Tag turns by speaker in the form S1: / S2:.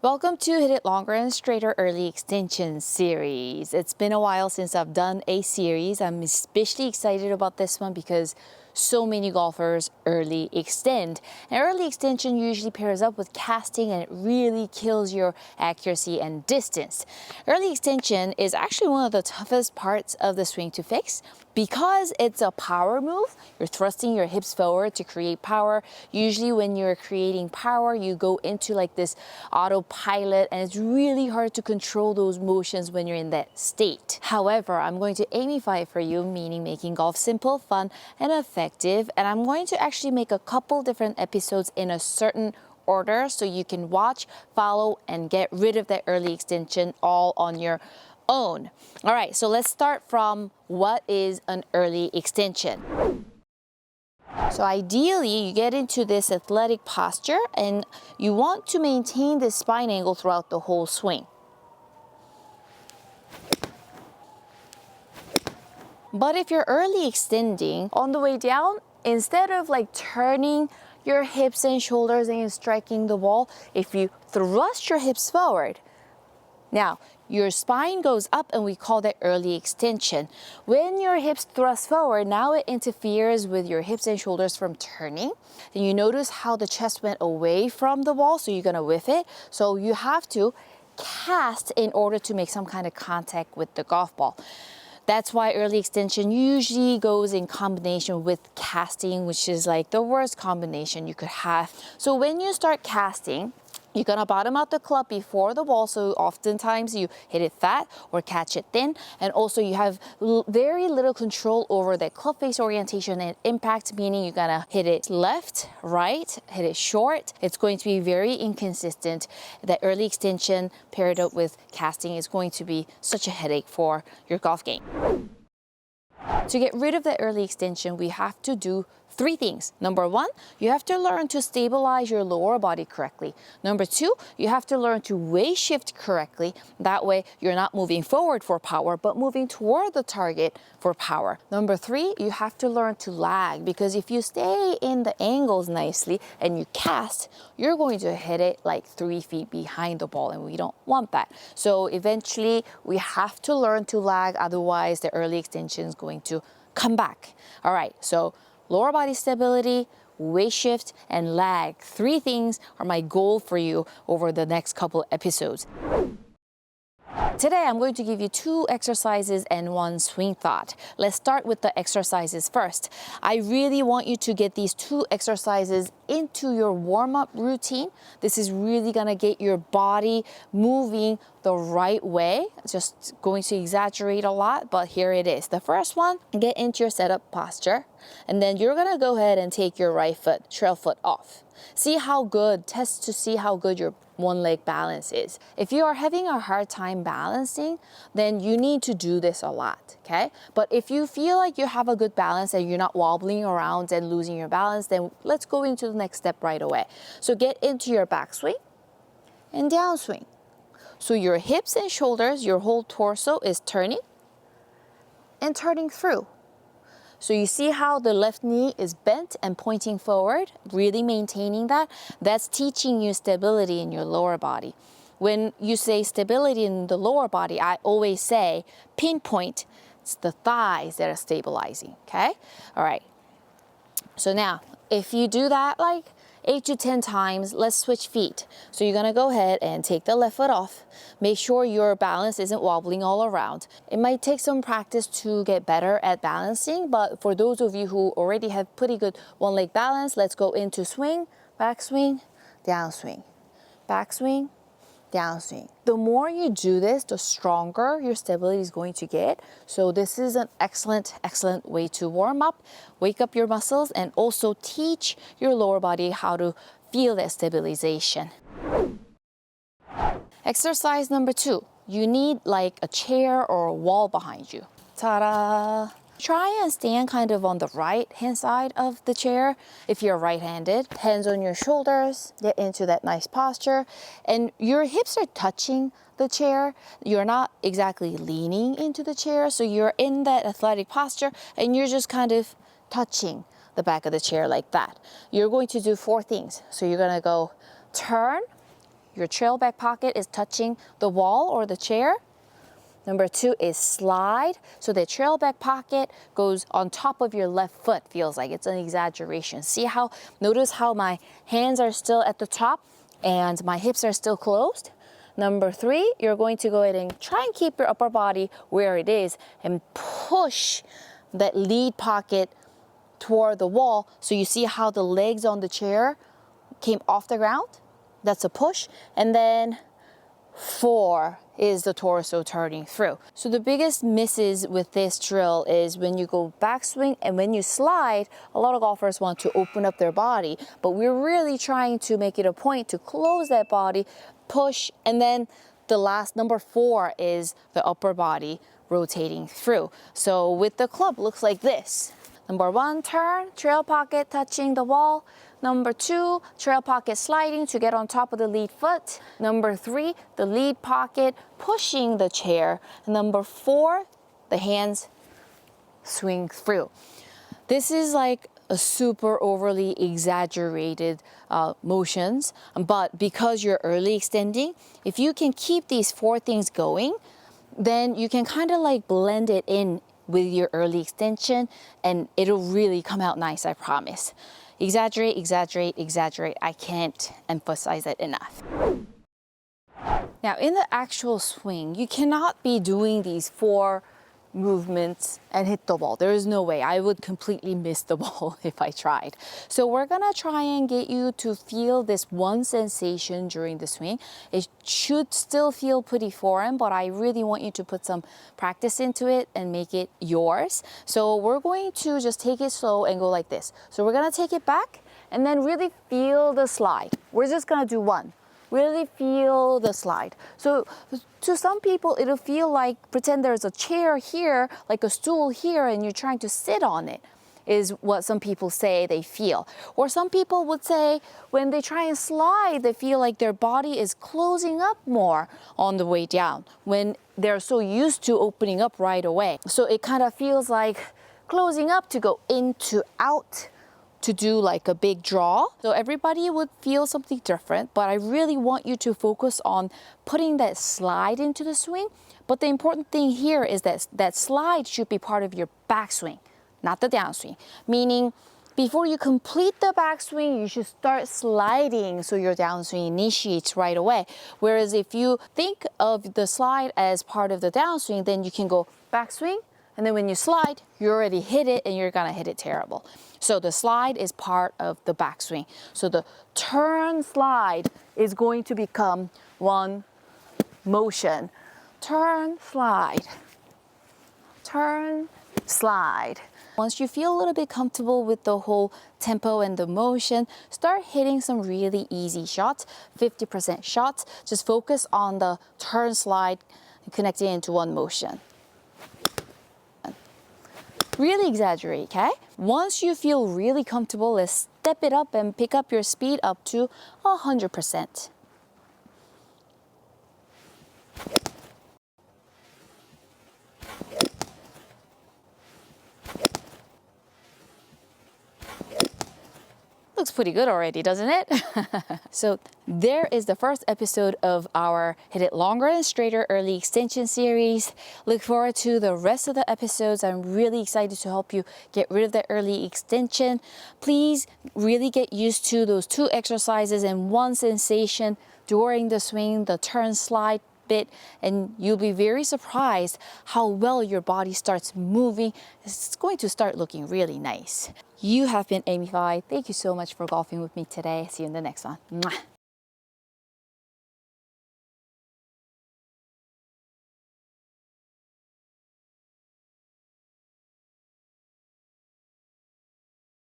S1: Welcome to Hit It Longer and Straighter Early Extension series. It's been a while since I've done a series. I'm especially excited about this one because so many golfers early extend. And early extension usually pairs up with casting and it really kills your accuracy and distance. Early extension is actually one of the toughest parts of the swing to fix because it's a power move. You're thrusting your hips forward to create power. Usually when you're creating power, you go into like this autopilot and it's really hard to control those motions when you're in that state. However, I'm going to Aimee for you, meaning making golf simple, fun, and effective. And I'm going to actually make a couple different episodes in a certain order so you can watch, follow, and get rid of that early extension all on your own. All right, so let's start from what is an early extension. So ideally, you get into this athletic posture and you want to maintain this spine angle throughout the whole swing. But if you're early extending, on the way down, instead of like turning your hips and shoulders and striking the ball, if you thrust your hips forward, now your spine goes up and we call that early extension. When your hips thrust forward, now it interferes with your hips and shoulders from turning. And you notice how the chest went away from the ball, so you're gonna whiff it. So you have to cast in order to make some kind of contact with the golf ball. That's why early extension usually goes in combination with casting, which is like the worst combination you could have. So when you start casting, you're gonna bottom out the club before the ball, so oftentimes you hit it fat or catch it thin, and also you have very little control over the club face orientation and impact, meaning you're gonna hit it left, right, hit it short. It's going to be very inconsistent. The early extension paired up with casting is going to be such a headache for your golf game. To get rid of the early extension, we have to do three things. Number one, you have to learn to stabilize your lower body correctly. Number two, you have to learn to weight shift correctly. That way, you're not moving forward for power, but moving toward the target for power. Number three, you have to learn to lag, because if you stay in the angles nicely and you cast, you're going to hit it like 3 feet behind the ball, and we don't want that. So eventually, we have to learn to lag, otherwise the early extension is going to come back. All right, so lower body stability, weight shift, and lag. 3 things are my goal for you over the next couple episodes. Today, I'm going to give you 2 exercises and 1 swing thought. Let's start with the exercises first. I really want you to get these 2 exercises into your warm-up routine. This is really gonna get your body moving the right way. Just going to exaggerate a lot, but here it is. The first one, get into your setup posture, and then you're gonna go ahead and take your right foot, trail foot off. See how good, test to see how good your one leg balance is. If you are having a hard time balancing, then you need to do this a lot, okay? But if you feel like you have a good balance and you're not wobbling around and losing your balance, then let's go into the next step right away. So get into your backswing and downswing. So your hips and shoulders, your whole torso is turning and turning through. So you see how the left knee is bent and pointing forward, really maintaining that. That's teaching you stability in your lower body. When you say stability in the lower body, I always say pinpoint, it's the thighs that are stabilizing, okay? All right, so now if you do that like 8 to 10 times, let's switch feet. So you're gonna go ahead and take the left foot off. Make sure your balance isn't wobbling all around. It might take some practice to get better at balancing, but for those of you who already have pretty good one leg balance, let's go into swing, backswing, downswing, backswing, downswing. The more you do this, the stronger your stability is going to get. So this is an excellent, excellent way to warm up, wake up your muscles, and also teach your lower body how to feel that stabilization. Exercise number 2, you need like a chair or a wall behind you. Ta-da! Try and stand kind of on the right-hand side of the chair if you're right-handed. Hands on your shoulders, get into that nice posture. And your hips are touching the chair. You're not exactly leaning into the chair, so you're in that athletic posture and you're just kind of touching the back of the chair like that. You're going to do 4 things. So you're gonna go turn, your trail back pocket is touching the wall or the chair. Number 2 is slide. So the trail back pocket goes on top of your left foot. Feels like it's an exaggeration. Notice how my hands are still at the top and my hips are still closed. Number 3, you're going to go ahead and try and keep your upper body where it is and push that lead pocket toward the wall. So you see how the legs on the chair came off the ground? That's a push. And then 4 is the torso turning through. So the biggest misses with this drill is when you go backswing and when you slide, a lot of golfers want to open up their body, but we're really trying to make it a point to close that body, push, and then the last, number 4, is the upper body rotating through. So with the club, looks like this. Number 1, turn, trail pocket touching the wall. Number 2, trail pocket sliding to get on top of the lead foot. Number 3, the lead pocket pushing the chair. And number 4, the hands swing through. This is like a super overly exaggerated motions, but because you're early extending, if you can keep these 4 things going, then you can kind of like blend it in with your early extension and it'll really come out nice, I promise. Exaggerate, exaggerate, exaggerate. I can't emphasize it enough. Now, in the actual swing, you cannot be doing these 4 movements and hit the ball. There is no way. I would completely miss the ball if I tried. So we're gonna try and get you to feel this one sensation during the swing. It should still feel pretty foreign, but I really want you to put some practice into it and make it yours. So we're going to just take it slow and go like this. So we're gonna take it back and then really feel the slide. We're just gonna do 1. Really feel the slide. So to some people, it'll feel like, pretend there's a chair here, like a stool here, and you're trying to sit on it, is what some people say they feel. Or some people would say when they try and slide, they feel like their body is closing up more on the way down when they're so used to opening up right away. So it kind of feels like closing up to go into out, to do like a big draw. So everybody would feel something different, but I really want you to focus on putting that slide into the swing. But the important thing here is that that slide should be part of your backswing, not the downswing. Meaning, before you complete the backswing, you should start sliding so your downswing initiates right away. Whereas if you think of the slide as part of the downswing, then you can go backswing, and then when you slide, you already hit it and you're gonna hit it terrible. So the slide is part of the backswing. So the turn slide is going to become one motion. Turn, slide. Turn, slide. Once you feel a little bit comfortable with the whole tempo and the motion, start hitting some really easy shots, 50% shots. Just focus on the turn slide and connecting it into one motion. Really exaggerate, okay? Once you feel really comfortable, let's step it up and pick up your speed up to 100%. Looks pretty good already, doesn't it? So there is the first episode of our Hit It Longer and Straighter Early Extension series. Look forward to the rest of the episodes. I'm really excited to help you get rid of the early extension. Please really get used to those 2 exercises and 1 sensation during the swing, the turn slide bit, and you'll be very surprised how well your body starts moving. It's going to start looking really nice. You have been Aimee. Thank you so much for golfing with me today. See you in the next one. Mwah.